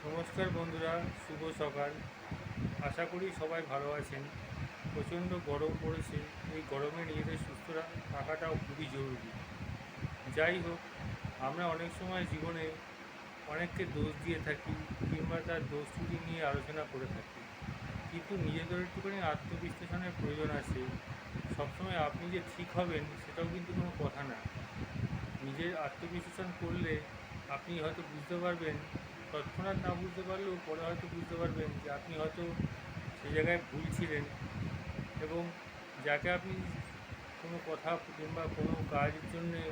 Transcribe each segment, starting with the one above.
নমস্কার বন্ধুরা, শুভ সকাল। আশা করি সবাই ভালো আছেন। প্রচণ্ড গরম পড়েছে। এই গরমে নিজেদের সুস্থ রাখাটাও খুবই জরুরি। যাই হোক, আমরা অনেক সময় জীবনে অনেককে দোষ দিয়ে থাকি কিংবা তার দোষ ত্রুটি নিয়ে আলোচনা করে থাকি, কিন্তু নিজেদের একটুখানি আত্মবিশ্লেষণের প্রয়োজন আছে। সবসময় আপনি যে ঠিক হবেন সেটাও কিন্তু কোনো কথা না। নিজের আত্মবিশ্লেষণ করলে আপনি হয়তো বুঝতে পারবেন, তৎক্ষণাৎ না বুঝতে পারলেও পরে হয়তো বুঝতে পারবেন যে আপনি হয়তো সেই জায়গায় ভুল ছিলেন, এবং যাকে আপনি কোনো কথা কিংবা কোনো কাজের জন্যে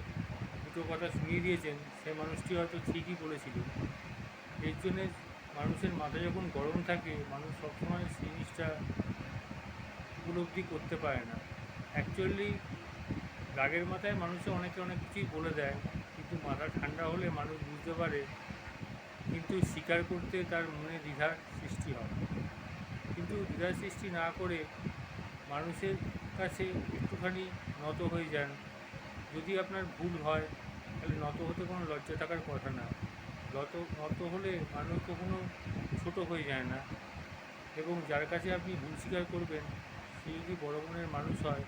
দুটো কথা শুনিয়ে দিয়েছেন সে মানুষটি হয়তো ঠিকই বলেছিল। এর জন্যে মানুষের মাথা যখন গরম থাকে, মানুষ সবসময় সেই জিনিসটা উপলব্ধি করতে পারে না। অ্যাকচুয়ালি রাগের মাথায় মানুষে অনেকে অনেক কিছুই বলে দেয়, কিন্তু মাথা ঠান্ডা হলে মানুষ বুঝতে পারে, কিন্তু স্বীকার করতে তার মনে দ্বিধার সৃষ্টি হয়। কিন্তু দ্বিধার সৃষ্টি না করে মানুষের কাছে একটুখানি নত হয়ে যান। যদি আপনার ভুল হয় তাহলে নত হতে কোনো লজ্জা থাকার কথা না। নত হলে মানুষ কখনো ছোট হয়ে যায় না, এবং যার কাছে আপনি ভুল স্বীকার করবেন সে যদি বড় মনের মানুষ হয়,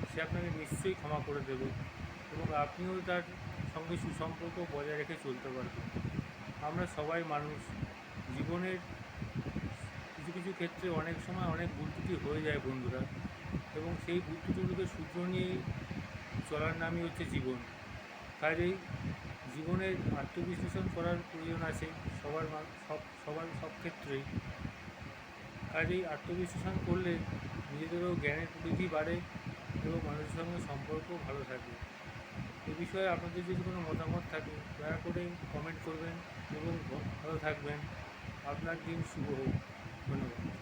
সে আপনাকে নিশ্চয়ই ক্ষমা করে দেবে, এবং আপনিও তার সঙ্গে সুসম্পর্ক বজায় রেখে চলতে পারবেন। আমরা সবাই মানুষ। জীবনের কিছু কিছু ক্ষেত্রে অনেক সময় অনেক ভুল ত্রুটি হয়ে যায় বন্ধুরা, এবং সেই ভুল ত্রুটিগুলোকে শুধরে নিয়েই চলার নামই হচ্ছে জীবন। কাজেই জীবনের আত্মবিশ্লেষণ করার প্রয়োজন আছে সবার সব ক্ষেত্রেই। কাজেই আত্মবিশ্লেষণ করলে নিজেদেরও জ্ঞানের পরিধি বাড়ে এবং মানুষের সঙ্গে সম্পর্ক ভালো থাকে। এ বিষয়ে আপনাদের যদি কোনো মতামত থাকে দয়া করে কমেন্ট করবেন, এবং ভালো থাকবেন। আপনার দিন শুভ হোক। ধন্যবাদ।